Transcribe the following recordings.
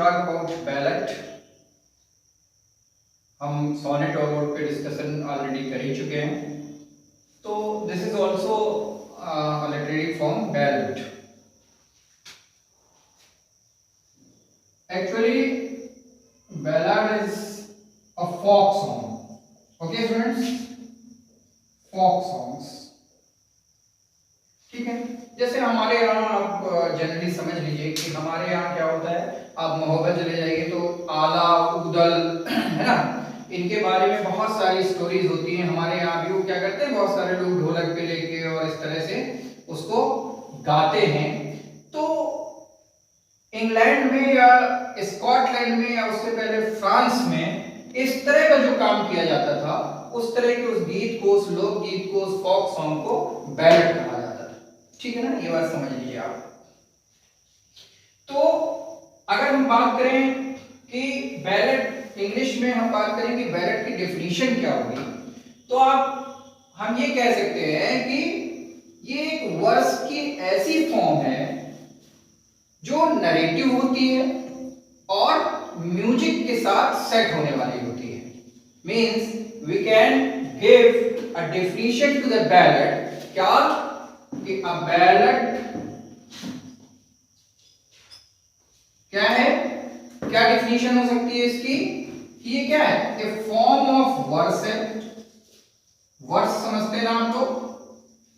talk about ballad. हम sonnet और word पे डिस्कशन ऑलरेडी कर ही चुके हैं, तो this is also literary form ballad. Actually ballad is a folk song. Okay friends, folk songs. ठीक है, जैसे हमारे यहाँ आप जनरली समझ लीजिए कि हमारे यहाँ क्या होता है, आप मोहब्बत चले जाइए तो आला उदल है ना, इनके बारे में बहुत सारी स्टोरीज होती हैं. हमारे यहाँ भी वो क्या करते हैं, बहुत सारे लोग ढोलक पे लेके और इस तरह से उसको गाते हैं. तो इंग्लैंड में या स्कॉटलैंड में या उससे पहले फ्रांस में इस तरह का जो काम किया जाता था, उस तरह के उस गीत को, उस लोकगीत को, उस फोक सॉन्ग को बैलेड कहा जाता था. ठीक है ना, ये बात समझ लीजिए आप. तो अगर हम बात करें कि बैलेड, इंग्लिश में हम बात करें कि बैलेड की डेफिनेशन क्या होगी, तो हम ये कह सकते हैं कि ये एक वर्स की ऐसी फॉर्म है जो नरेटिव होती है और म्यूजिक के साथ सेट होने वाली होती है. Means we can give a definition to the ballad. क्या कि अ बैलेड क्या है, क्या डेफिनेशन हो सकती है इसकी, ये क्या है, ए फॉर्म ऑफ वर्स है. वर्स समझते हैं ना आप तो,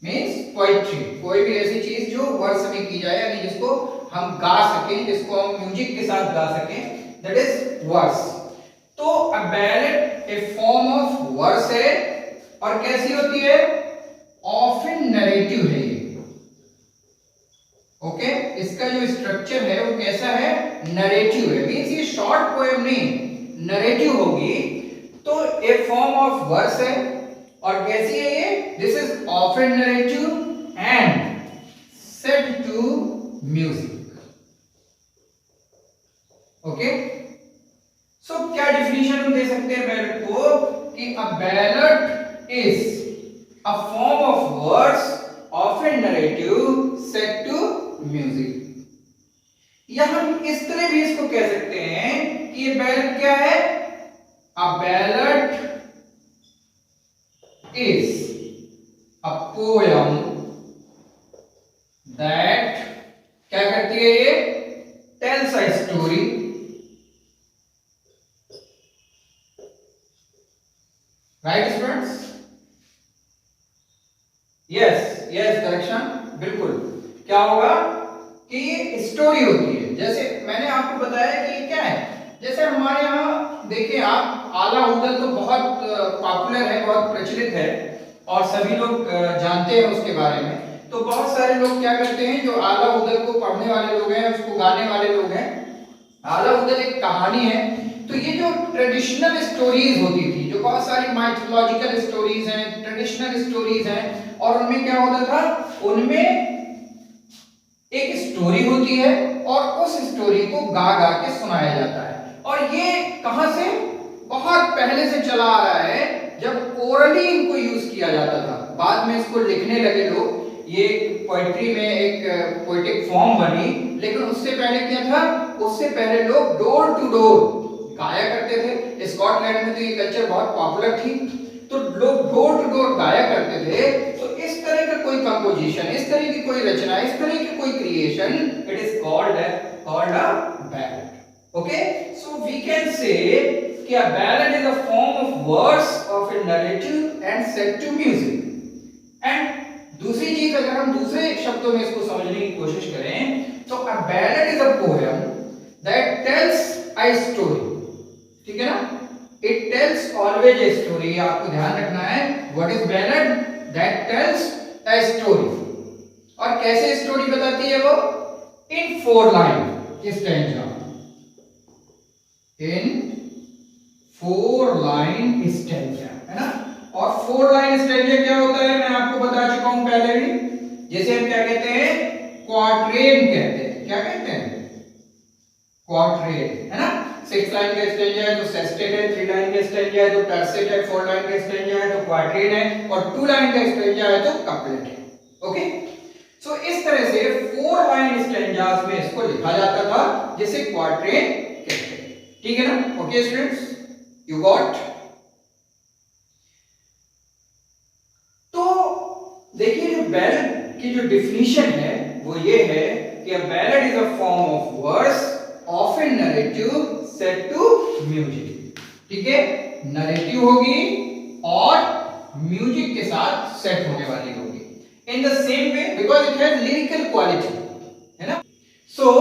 मीन्स पोएट्री, कोई भी ऐसी चीज जो वर्स में की जाए, यानी जिसको हम गा सकें, जिसको हम म्यूजिक के साथ गा सकें, दैट इज वर्स. तो a ballad a form of verse है और कैसी होती है, ऑफन नरेटिव है ये. ओके, इसका जो स्ट्रक्चर है वो कैसा है, नरेटिव है. मींस ये शॉर्ट पोएम नहीं, नरेटिव होगी. तो ए फॉर्म ऑफ वर्स है और कैसी है ये, this is often narrative and set to music. Okay, so क्या डेफिनेशन हम दे सकते हैं बैलेड को, कि a ballad is a form of verse often narrative set to music. या हम इस तरह भी इसको कह सकते हैं कि ये बैलेड क्या है, a ballad is a poem that क्या करती है, ये tells a story. Right students, yes yes correction, बिल्कुल. क्या होगा कि ये स्टोरी होती है. जैसे मैंने आपको बताया कि ये क्या है, जैसे हमारे यहाँ देखिए आप, आला उदल तो बहुत पॉपुलर है, बहुत प्रचलित है और सभी लोग जानते हैं उसके बारे में. तो बहुत सारे लोग क्या करते हैं, जो आला उदल को पढ़ने वाले लोग हैं, उसको गाने वाले लोग हैं. आला उदल एक कहानी है. तो ये जो ट्रेडिशनल स्टोरीज होती थी, जो बहुत सारी माइथोलॉजिकल स्टोरीज हैं, ट्रेडिशनल स्टोरीज हैं, और उनमें क्या होता था, उनमें एक स्टोरी होती है और उस स्टोरी को गा गा के सुनाया जाता है. और ये कहां से, बहुत पहले से चला आ रहा है, जब ओरली इनको यूज किया जाता था. बाद में इसको लिखने लगे लोग, ये पोएट्री में एक पोएटिक फॉर्म बनी. लेकिन उससे पहले क्या था, उससे पहले लोग डोर टू डोर गाया करते थे. स्कॉटलैंड में तो ये कल्चर बहुत पॉपुलर थी, तो लोग डोर टू डोर गाया करते थे. तो इस तरह का कोई कंपोजिशन, इस तरह की कोई रचना, इस तरह की कोई creation, it is called a ballad. Okay, so we can say कि a ballad is a form of verse of a narrative and set to music. And दूसरी चीज, अगर हम दूसरे शब्दों में इसको समझने की कोशिश करें, तो a ballad is a poem that tells a story. ठीक है ना, it tells always a story. आपको ध्यान रखना है, what is ballad, that tells a story. और कैसे स्टोरी बताती है वो, in 4 line stanza, in 4 line stanza, है ना. और 4 लाइन स्टैंजा क्या होता है, मैं आपको बता चुका हूं पहले भी. जैसे हम क्या कहते हैं, क्वाट्रेन कहते हैं. क्या कहते हैं, क्वाट्रेन, है ना. 6 लाइन का स्टैंजा है तो सेस्टेट है, 3 लाइन का स्टैंजा है तो टर्सेट है, 4 लाइन का स्टैंजा है तो क्वाट्रेन है, और 2 लाइन का स्टैंजा है तो कपलेट है. ओके, सो इस तरह से 4 लाइन स्टैंजास में इसको लिखा जाता था, जिसे क्वाट्रेन ठीक है ना? Okay students, you got? तो देखिए जो बैलेड की जो डिफिनीशन है वो ये है कि a ballad is a form of verse often narrative set to music। ठीक है, नरेटिव होगी और म्यूजिक के साथ सेट होने वाली होगी। In the same way because it has lyrical quality, है ना? So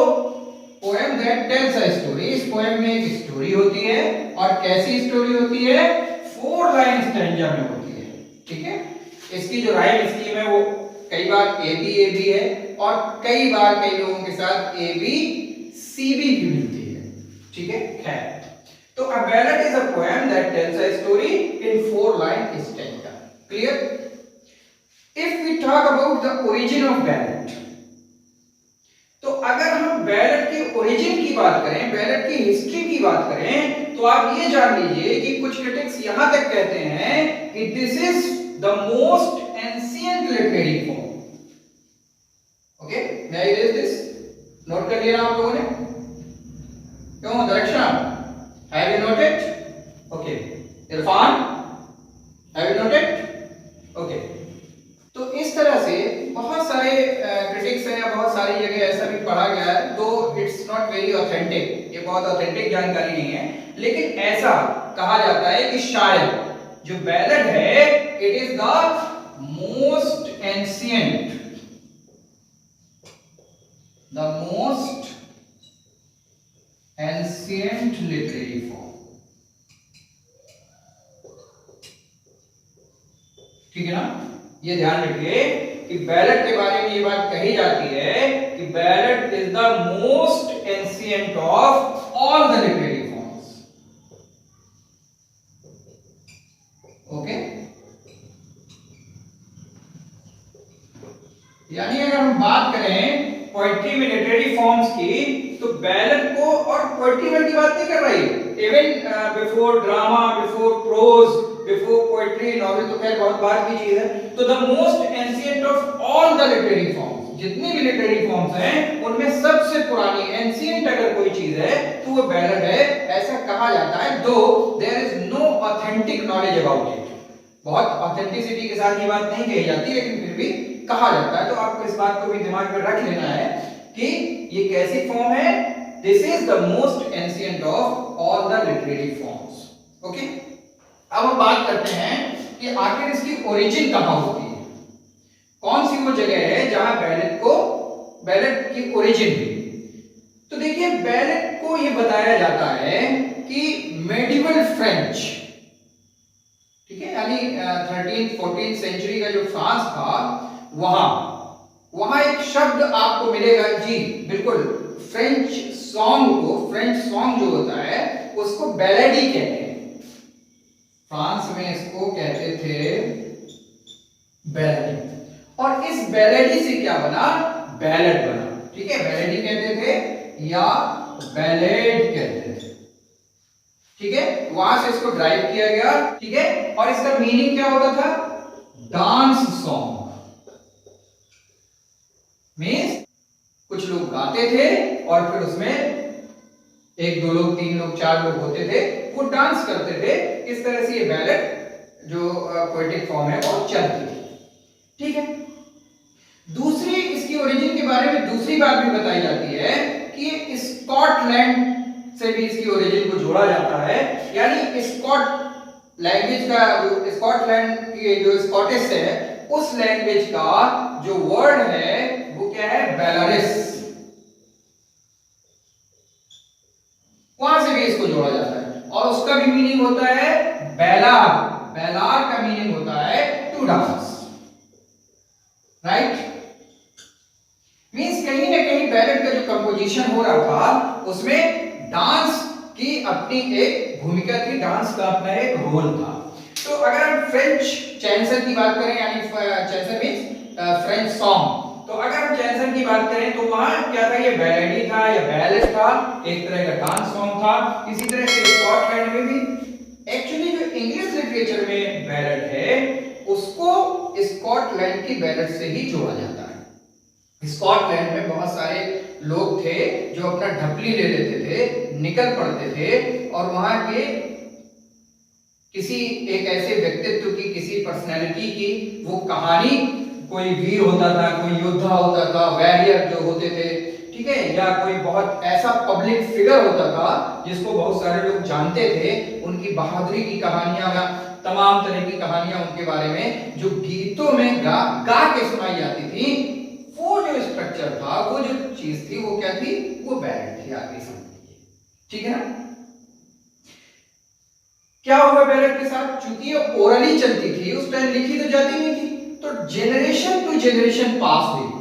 poem that tells a story, इस पोएम में एक स्टोरी होती है और कैसी स्टोरी होती है? 4 लाइन स्टैंजा में होती है। ठीक है, इसकी जो राइम स्कीम है वो कई बार ए बी है और कई बार कई लोगों के साथ ए बी सी बी भी मिलती है। ठीक है, खैर, तो a ballad is a poem that tells a story in 4 line stanza। Clear? If we talk about the origin of ballad, तो अगर हम बैलेड के ओरिजिन की बात करें, बैलेड की हिस्ट्री की बात करें, तो आप ये जान लीजिए कि कुछ क्रिटिक्स यहां तक कहते हैं कि this is the most ancient literary form. Okay, may I erase this? Note कर लिया आप लोगों ने? क्यों दर्शन? Have you noted? Okay. Irfan, have you noted? Okay. तो इस तरह से बहुत सारे क्रिटिक्स हैं या बहुत सारी जगह ऐसा भी पढ़ा गया है, तो इट्स नॉट वेरी ऑथेंटिक, ये बहुत ऑथेंटिक जानकारी नहीं है, लेकिन ऐसा कहा जाता है कि शायद जो बैलेड है it is the most ancient, the most ancient literary form. ठीक है ना? ये ध्यान रखिए कि बैलेड के बारे में ये बात कही जाती है कि ballad is the most ancient of all the literary forms. Okay, यानी अगर हम बात करें पोएट्री में लिटरेरी फॉर्म्स की, तो बैलेड को, और पोएट्री वर्ड की बात नहीं कर रही, even before drama, before prose, before poetry, novel तो खैर बहुत बात की चीज है। तो the most ancient of all the literary forms, जितनी भी लिटरेरी फॉर्म्स हैं उनमें सबसे पुरानी एंशिएंट अगर कोई चीज है तो वो बैलेड है, ऐसा कहा जाता है। Though there is no authentic knowledge about it, बहुत ऑथेंटिसिटी के साथ ये बात नहीं कही जाती, लेकिन फिर भी कहा जाता है। तो आपको इस बात को भी दिमाग में रख लेना है कि ये कैसी फॉर्म है। This is the most ancient of all the literary forms. Okay, अब हम बात करते हैं कि आखिर इसकी ओरिजिन कहां होती है, कौन सी वो जगह है जहां बैलेड की ओरिजिन हुई। तो देखिए, बैलेड को ये बताया जाता है कि मेडिवल फ्रेंच, ठीक है, यानी 13th 14th सेंचुरी का जो फ्रांस था, वहां एक शब्द आपको मिलेगा, जी बिल्कुल, फ्रेंच सॉन्ग जो होता है उसको बैलेडी कहते हैं। फ्रांस में इसको कहते थे बैलेडी, और इस बैलेडी से क्या बना? बैलेड बना। ठीक है, बैलेडी कहते थे या बैलेड कहते थे। ठीक है, वहां से इसको ड्राइव किया गया। ठीक है, और इसका मीनिंग क्या होता था? Dance song. मीन्स कुछ लोग गाते थे और फिर उसमें 1 2 लोग 3 लोग 4 लोग होते थे, वो डांस करते थे। इस तरह से ये बैलेड जो पोएटिक फॉर्म है वो चलती थी। ठीक है, दूसरी इसकी ओरिजिन के बारे में दूसरी बात भी बताई जाती है कि स्कॉटलैंड से भी इसकी ओरिजिन को जोड़ा जाता है, यानी स्कॉट लैंग्वेज का, स्कॉटलैंड की जो स्कॉटिश है उस लैंग्वेज का जो वर्ड है वो क्या है? बेलारिस। वहां से भी इसको जोड़ा जाता है और उसका भी मीनिंग होता है बेलार। बेलार का मीनिंग होता है टू डांस, राइट? मींस कहीं ना कहीं बैलेड का जो कंपोजिशन हो रहा था उसमें डांस की अपनी एक भूमिका थी, डांस का अपना एक रोल था। तो अगर हम फ्रेंच चैंसर की बात करें, यानी चैंसर मींस फ्रेंच सॉन्ग, तो अगर हम चैंसर की बात करें तो वहां क्या था? ये बैलेडी था या बैलेड था, एक तरह का डांस सॉन्ग था। इसी तरह से स्कॉटलैंड में भी एक्चुअली जो इंग्लिश लिटरेचर में बैलेड है उसको स्कॉटलैंड की बैलेड से ही जोड़ा जाता है, स्कॉटलैंड में बहुत सारे लोग थे जो अपना ढपली ले लेते थे, निकल पड़ते थे और वहां के किसी एक ऐसे व्यक्तित्व की, किसी पर्सनैलिटी की वो कहानी, कोई वीर होता था, कोई योद्धा होता था, वॉरियर जो होते थे, ठीक है, या कोई बहुत ऐसा पब्लिक फिगर होता था जिसको बहुत सारे लोग जानते थे, उनकी बहादुरी की कहानियां, तमाम तरह की कहानियां उनके बारे में जो गीतों में गा के सुनाई जाती थी, वो जो स्ट्रक्चर था, वो जो चीज थी, वो क्या थी? वो बैलेट थी। आगे समझिए, ठीक है ना? क्या हुआ बैलेट के साथ? चूंकि ये ओरली चलती थी, उस टाइम लिखी तो जाती नहीं थी, तो जेनरेशन टू जेनरेशन पास हुई।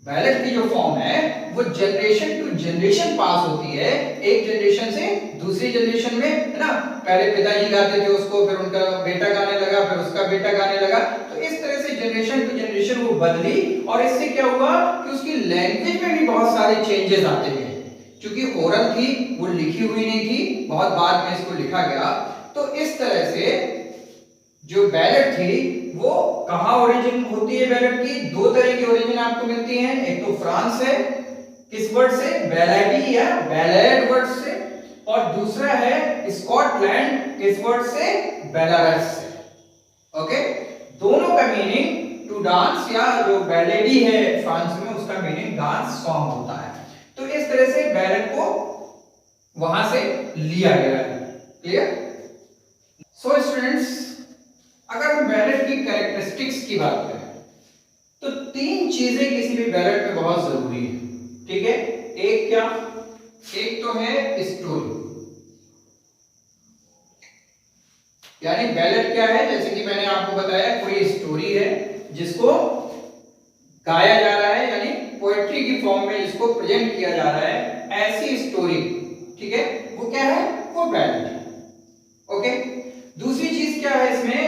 बैलेट की जो फॉर्म है वो जनरेशन टू जनरेशन पास होती है, एक जनरेशन से दूसरी जनरेशन में, है ना? पहले पिताजी गाते थे उसको, फिर उनका बेटा गाने लगा, फिर उसका बेटा गाने लगा, तो इस तरह से जनरेशन टू जनरेशन वो बदली। और इससे क्या हुआ कि उसकी लैंग्वेज में भी बहुत सारे चेंजेस आते गए, क्योंकि ओरल थी, वो लिखी हुई नहीं थी, बहुत बाद में इसको लिखा गया। तो इस तरह से जो बैलेट थी वो कहां ओरिजिन होती है? बैलेट की दो तरह की ओरिजिन आपको मिलती है, एक तो फ्रांस है, किस वर्ड से? बैलेडी या बैलेड वर्ड से, और दूसरा है स्कॉटलैंड, किस वर्ड से? बेलारस से। ओके, दोनों का मीनिंग टू डांस, या जो बैलेडी है फ्रांस में उसका मीनिंग डांस सॉन्ग होता है। तो इस तरह से बैलेट को वहां से लिया गया है। क्लियर? सो स्टूडेंट्स, अगर हम बैलेट की कैरेक्टरिस्टिक्स की बात करें तो तीन चीजें किसी भी बैलेट में बहुत जरूरी है, ठीक है? एक क्या? एक तो है स्टोरी, यानी बैलेट क्या है? जैसे कि मैंने आपको बताया, कोई स्टोरी है जिसको गाया जा रहा है, यानी पोएट्री की फॉर्म में जिसको प्रेजेंट किया जा रहा है, ऐसी स्टोरी, ठीक है? वो क्या है? वो बैलेट है। ओके, दूसरी चीज क्या है इसमें?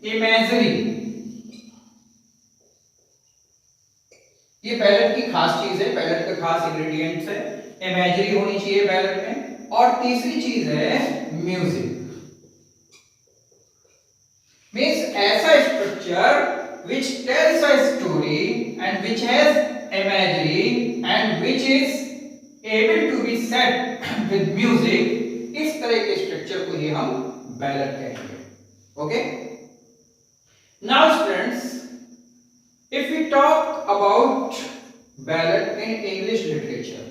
इमेजरी। ये बैलेट की खास चीज है, बैलेट का खास इंग्रेडिएंट्स है, इमेजरी होनी चाहिए बैलेट में। और तीसरी चीज है म्यूजिक, मींस ऐसा structure which tells a story and which has imagery and which is able to be set with music, इस तरह के स्ट्रक्चर को ही हम बैलेट कहेंगे। Okay, now students, if we talk about ballad in English literature,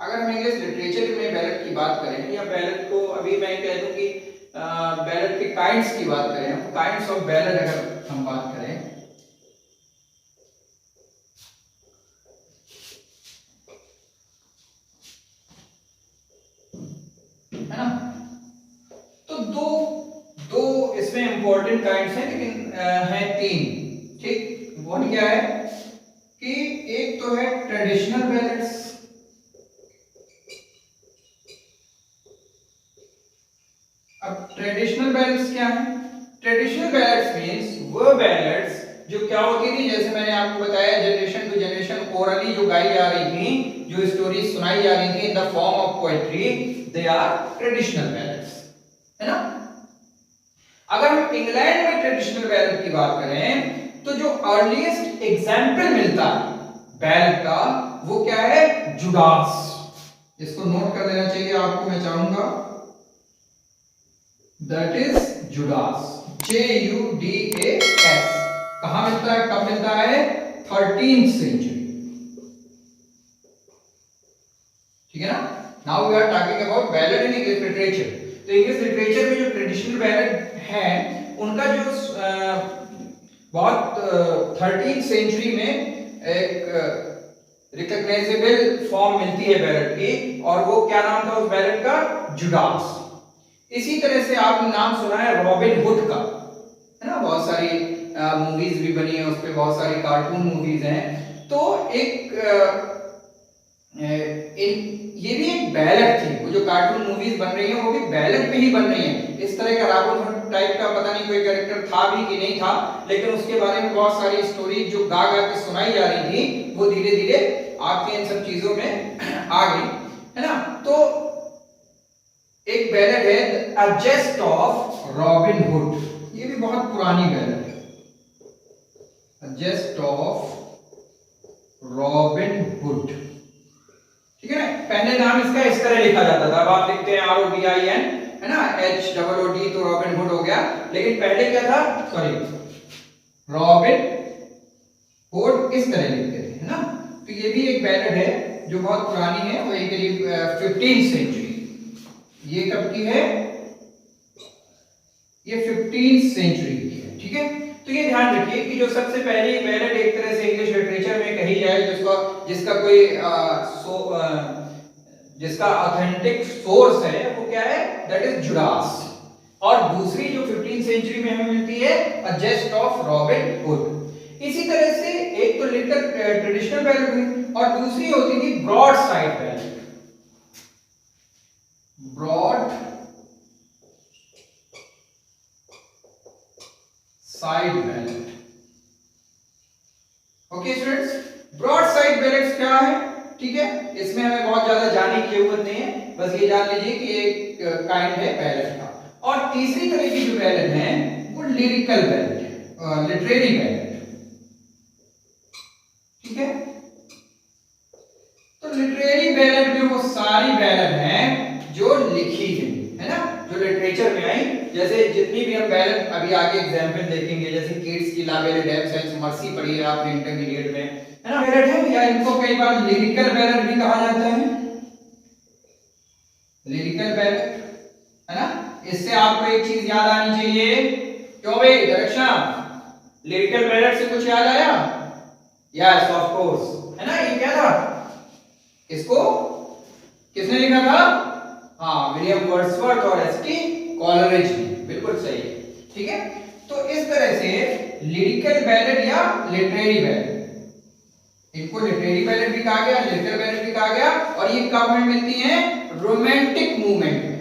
अगर हम English literature में ballot की बात करें, या बैलेट को अभी मैं कह दूं कि बैलेट के काइंड्स की बात करें, हम काइंड्स ऑफ बैलेट अगर हम बात करें, है ना? तो दो इसमें इंपॉर्टेंट काइंड्स हैं, लेकिन हैं तीन, ठीक? वो क्या है कि एक तो है ट्रेडिशनल बैलेट्स, अब ट्रेडिशनल बैलेट्स क्या है? ट्रेडिशनल बैलेट्स मींस वो बैलेट्स जो क्या होती थी, जैसे मैंने आपको बताया, जनरेशन टू जनरेशन ओरली जो गाई जा रही थी, जो स्टोरी सुनाई जा रही थी in the form of poetry, they are traditional ballads, है ना? अगर हम इंग्लैंड में ट्रेडिशनल बैलेट की बात करें तो जो अर्लीस्ट एग्जाम्पल मिलता है बैलेट का, वो क्या है? जुडास। इसको नोट कर लेना चाहिए आपको, मैं चाहूंगा, दैट इज जुडास, JUDAS। कहां मिलता है, कब मिलता है? 13th सेंचुरी, ठीक है ना? Now we are talking about ballad in English literature. तो इंग्लिश लिटरेचर में जो ट्रेडिशनल बैलेट है, उनका जो बहुत 13th सेंचुरी में एक रिकॉग्नाइजेबल फॉर्म मिलती है बैलेट की, और वो क्या नाम था उस बैलेट का? जुडास। इसी तरह से आपने नाम सुना है रॉबिन हुड का, है ना? बहुत सारी मूवीज भी बनी है उस पे, बहुत सारी कार्टून मूवीज हैं। तो ये भी एक बैलेट थी, वो जो कार्टून मूवीज बन रही हैं वो भी बैलेट पे ही बन रही हैं। इस तरह का रॉबिन हुड टाइप का पता नहीं कोई कैरेक्टर था भी कि नहीं था, लेकिन उसके बारे में बहुत सारी स्टोरी जो गा के सुनाई जा रही थी, वो धीरे धीरे आपके इन सब चीजों में आ गई, है ना? तो एक बैलेट है अ जेस्ट ऑफ रॉबिन हुड, ये भी बहुत पुरानी बैलेट है, अ जेस्ट ऑफ रॉबिन हुड, ठीक है ना। पहले नाम इसका इस तरह लिखा जाता था, अब आप लिखते हैं ROBIN, है ना, HOOD, तो रॉबिन हुड हो गया। लेकिन पहले क्या था, सॉरी, रॉबिन हुड इस तरह लिखते थे, है ना। तो ये भी एक बैलेट है जो बहुत पुरानी है, वही करीब 15th सेंचुरी। ये कब की है, ये 15th सेंचुरी की है, ठीक है। तो ये ध्यान रखिए कि जो सबसे पहली बैलेट एक तरह से इंग्लिश लिटरेचर में कही जाए, जिसका ऑथेंटिक सोर्स है वो क्या है, दैट इज जुडास। और दूसरी जो 15th सेंचुरी में हमें मिलती है, अ जेस्ट ऑफ रॉबिन हुड। इसी तरह से एक तो लिटर ट्रेडिशनल बैलेट हुई, और दूसरी होती थी broadside ballad. Broadside ballad, okay students. Broadside ballads क्या है, ठीक है, इसमें हमें बहुत ज्यादा जानने की जरूरत नहीं है, बस ये जान लीजिए कि एक काइंड है बैलेट का। और तीसरी तरह की जो बैलेट है वो लिरिकल बैलेट है, लिटरेरी बैलेट, ठीक है। तो लिटरेरी बैलेट में वो सारी बैलेट हैं जो लिखी गई, है ना, जो लिटरेचर में आई। जैसे जितनी भी हम बैलेट अभी आगे एग्जांपल देखेंगे, जैसे किड्स की ला बैलेट, डेप्थ मर्सी पढ़ी है आपने इंटरमीडिएट में, है ना, बैलेट है, या इनको कई बार लिरिकल बैलेट भी कहा जाता है, लिरिकल बैलेट, है ना। इससे आपको एक चीज याद आनी चाहिए, क्यों भाई डायरेक्शन, लिरिकल बैलेट से कुछ याद आया, यस ऑफ कोर्स, है ना। ये क्या था, इसको किसने लिखा था, हाँ, विलियम वर्ड्सवर्थ और एसटी कॉलरिज ने, बिल्कुल सही, ठीक है। तो इस तरह से लिरिकल बैलेट या लिटरेरी बैलेट, इनको लिटरेरी बैलेट भी कहा गया, लिरिकल बैलेट भी कहा गया। और ये कब में मिलती हैं, रोमांटिक मूवमेंट में,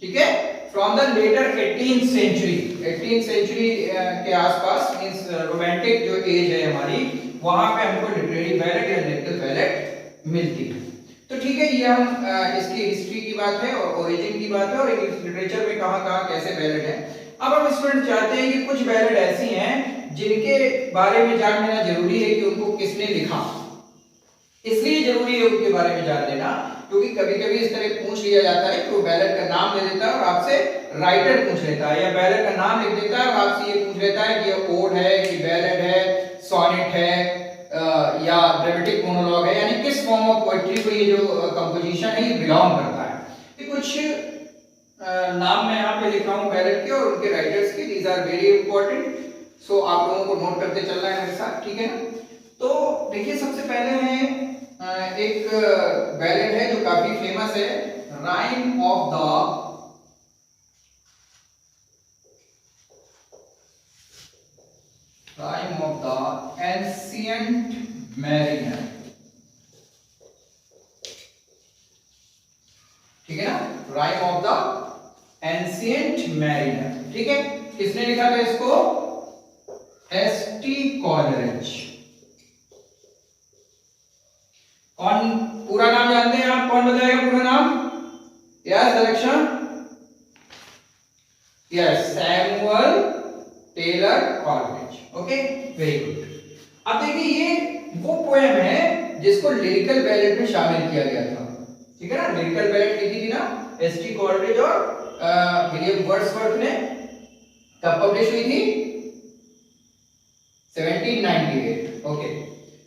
ठीक है, from the later 18th century, 18th century के आसपास, मींस रोमांटिक जो एज है हमारी, वहां पे हमको लिटरेरी बैलेट या लिरिकल बैलेट मिलती है। तो ठीक है, ये हम इसकी हिस्ट्री की बात है और ओरिजिन की बात है, और लिटरेचर में कहां-कहां कैसे बैलेट है। अब हम स्टूडेंट चाहते हैं कि कुछ बैलेट ऐसी हैं जिनके बारे में जान लेना जरूरी है कि उनको किसने लिखा। इसलिए जरूरी है उनके बारे में जान लेना, क्योंकि कभी-कभी इस तरह पूछ लिया जाता है कि वो बैलेट का नाम ले देता है और आपसे राइटर पूछ लेता है, या बैलेट का नाम लिख देता है और आपसे ये पूछ लेता है कि ये ओड है कि बैलेट है, सोनेट है, या ड्रामेटिक मोनोलॉग है, यानी किस फॉर्म ऑफ पोएट्री को ये जो कंपोजिशन है ये बिलोंग करता है। ये कुछ नाम मैं यहाँ पे लिख रहा हूँ बैलेट के और उनके राइटर्स के, दीज आर वेरी इंपॉर्टेंट, सो आप लोगों को नोट करते चलना है मेरे साथ, ठीक है ना। तो देखिए, सबसे पहले है एक बैलेट है जो काफी फेमस है, rhyme of the ancient mariner, ठीक है ना, rhyme of the ancient mariner, ठीक है। किसने लिखा था इसको, एसटी कॉलरिज। कौन, पूरा नाम जानते हैं आप, कौन बताएगा पूरा नाम, yes direction, yes, Samuel Taylor Coleridge, okay, very good. अब देखिए, ये वो पोएम है जिसको लिरिकल बैलेट में शामिल किया गया था, ठीक है ना। लिरिकल बैलेट लिखी थी ना एसटी कॉलरिज और विलियम वर्ड्सवर्थ ने, कब पब्लिश हुई थी, 1798, ओके,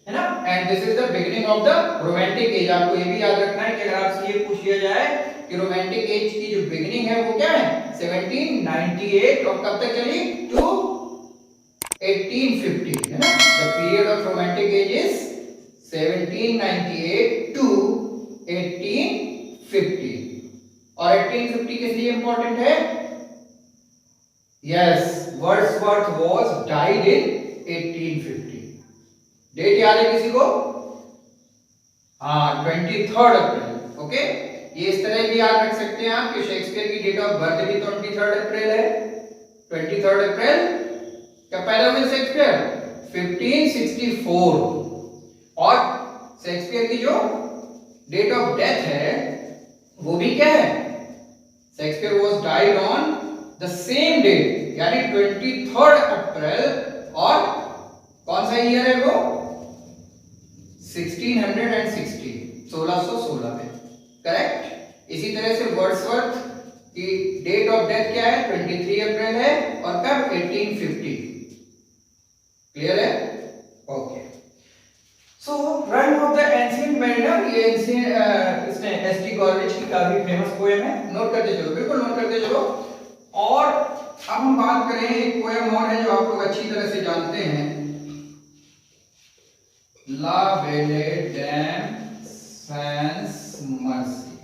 है ना। And this is the beginning of the romantic as. आपको ये भी याद रखना है कि अगर आपसे ये पूछ लिया जाए कि रोमांटिक एज की जो बिगिनिंग है वो क्या है, 1798, और कब तक चली, टू 1850, है ना। The period of romantic age is 1798 to 1850। और 1850 किस लिए इंपॉर्टेंट है, yes, Wordsworth was died in 1850। Date याद है किसी को, हाँ, 23 अप्रैल, ओके। ये इस तरह भी याद रख सकते हैं आप कि शेक्सपियर की डेट ऑफ बर्थ भी 23 अप्रैल है। 23 अप्रैल कब पैदा हुए शेक्सपियर, 1564। और शेक्सपियर की जो डेट ऑफ डेथ है वो भी क्या है, Shakespeare was died on the same date, यानी 23 अप्रैल। और कौन सा ईयर है वो, 1616 में, करेक्ट। इसी तरह से वर्ड्सवर्थ की डेट ऑफ डेथ क्या है, 23 अप्रैल है, और कब, 1850। क्लियर है, okay. So rhyme of the ancient mariner, ये इसने एसटी कॉलेज की काफी फेमस पोएम है, नोट करते चलो, बिल्कुल नोट करते चलो। और अब हम बात करें एक पोएम और है जो आप लोग अच्छी तरह से जानते हैं, ला बेले डैम सैंस मर्सी,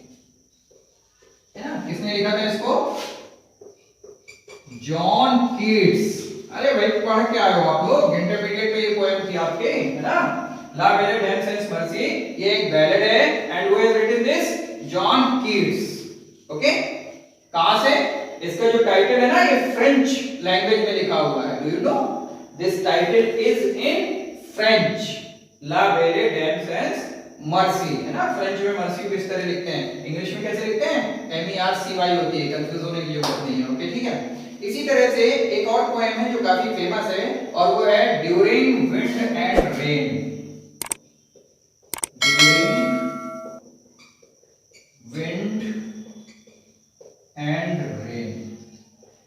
है ना। किसने लिखा था इसको, जॉन कीट्स। अरे भाई पढ़ के आए हो आप लोग, इंटरमीडिएट में ये पोएम थी आपके, है ना। ला बेले डैम सैंस मर्सी, ये एक बैलेड है, and who has written this, John Keats. Okay, कहां से, इसका जो टाइटल है ना, ये फ्रेंच लैंग्वेज में लिखा हुआ है। Do you know this title is in French, la belle dame sense mercy, है ना। फ्रेंच में मर्सी को इस तरह लिखते हैं, इंग्लिश में कैसे लिखते हैं, MERCY होती है, कंफ्यूज होने की जरूरत नहीं है। ओके, ठीक है। इसी तरह से एक और पोएम है जो काफी फेमस है, और वो है during wind and rain. During wind and rain,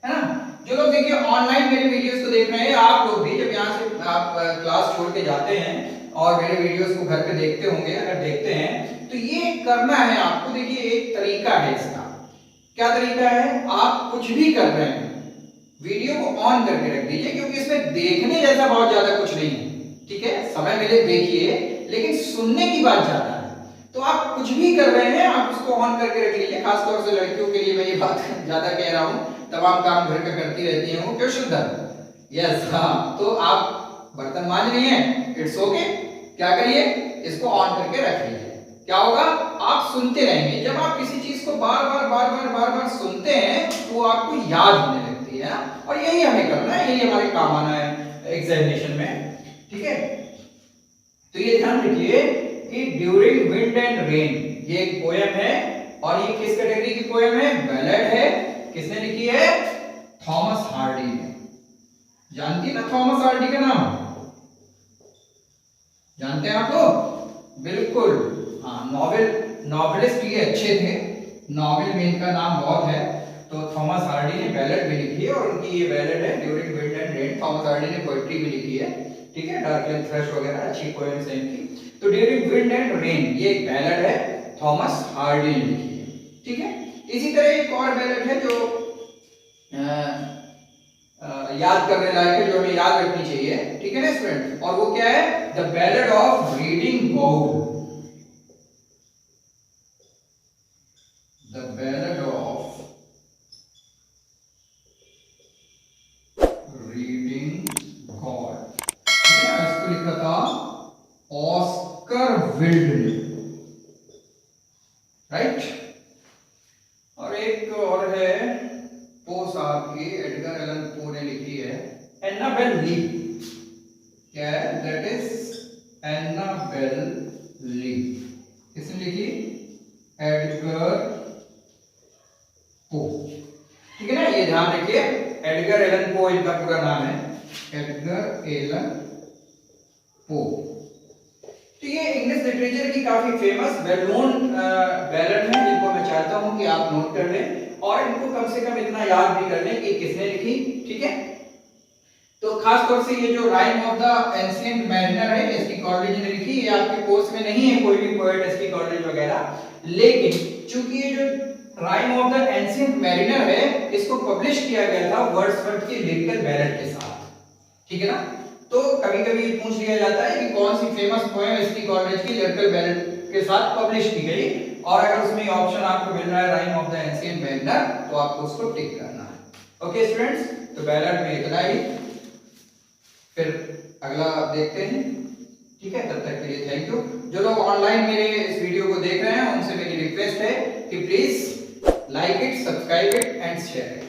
है ना। जो लोग देखिए ऑनलाइन मेरे वीडियोस को देख रहे हैं, आप लोग भी जब यहाँ से आप क्लास छोड़ के जाते हैं और मेरे वीडियोस को घर पे देखते होंगे, अगर देखते हैं तो ये करना है आपको। देखिए एक तरीका है इसका, क्या तरीका है, आप कुछ भी कर रहे हैं वीडियो को ऑन करके रख दीजिए, क्योंकि इसमें देखने जैसा बहुत ज्यादा कुछ नहीं है, ठीक है। समय मिले देखिए, लेकिन सुनने की बात ज्यादा है। तो आप कुछ भी कर रहे हैं, आप उसको ऑन करके रख लीजिए। खासतौर से लड़कियों के लिए मैं ये बात ज्यादा कह रहा हूँ, तमाम काम घर का करती रहती हैं वो, क्वेश्चन था, यस, हाँ। तो आप बर्तन मांज रही हैं, इट्स ओके, क्या करिए, इसको ऑन करके रख लीजिए। क्या होगा, आप सुनते रहेंगे। जब आप किसी चीज को बार बार सुनते हैं तो आपको याद होने लगती है ना। और यही हमें करना है, यही हमारे काम आना है एग्जामिनेशन में, ठीक है। तो ये ध्यान रखिए कि ड्यूरिंग विंड एंड रेन ये एक पोएम है, और ये किस कैटेगरी की पोएम है, बैलेड है। किसने लिखी है, थॉमस हार्डी ने। जानती है ना थॉमस हार्डी का नाम, जानते हैं आप लोग, बिल्कुल, हाँ। नॉवेलिस्ट ये अच्छे थे, नॉवेल में इनका नाम बहुत है। तो थॉमस हार्डी ने बैलेड भी लिखी है, और उनकी ये बैलेड है during wind and rain. Thomas Hardy ने पोएट्री भी लिखी है, ठीक है, डार्क एंड थ्रश वगैरह अच्छी पोएम्स हैं इनकी। तो ड्यूरिंग विंड एंड रेन ये एक बैलेड है, थॉमस हार्डी ने लिखी है, ठीक है। इसी तरह एक और बैलेड है जो याद करने लायक है, जो हमें याद रखनी चाहिए, ठीक है ना स्टूडेंट। और वो क्या है, the ballad of reading growl. The ballad of reading God, ठीक है, इसको लिखा था ऑस्कर विल्ड ने, राइट। और एक और है पो साहब की, एडगर एलन पो ने लिखी है, एनाबेल ली। क्या है, दैट इज एनाबेल ली। किसने लिखी, एडगर पो, ठीक है ना। ये ध्यान रखिए, एडगर एलन पो इनका पूरा नाम है, एडगर एलन पो। तो ये इंग्लिश लिटरेचर की काफी फेमस वेल नोन बैलेड है, जिनको मैं चाहता हूं कि आप नोट कर लें, और इनको कम से कम इतना याद भी कर लें कि किसने लिखी, ठीक है। तो खास तौर से ये जो rhyme of the ancient mariner है, एसटी कॉलेज ने लिखी, ये आपके कोर्स में नहीं है कोई भी पोएट एसटी कॉलेज वगैरह, लेकिन चूंकि ये जो rhyme of the ancient mariner है, इसको पब्लिश किया गया था वर्ड्सवर्थ की लिरिकल बैलेड के साथ, ठीक है ना। तो कभी-कभी पूछ लिया जाता है कि कौन सी फेमस पोएम एसटी कॉलेज की लिरिकल बैलेड के साथ पब्लिश की गई, और अगर उसमें ऑप्शन आपको मिल रहा है rhyme of the ancient mariner, तो आपको उसको टिक करना है। ओके स्टूडेंट्स, तो बैलेड में इतना ही, फिर अगला देखते हैं, ठीक है। तब तक के लिए थैंक यू। जो लोग ऑनलाइन मेरे इस वीडियो को देख रहे हैं, उनसे मेरी रिक्वेस्ट है कि please like it, subscribe it and share it.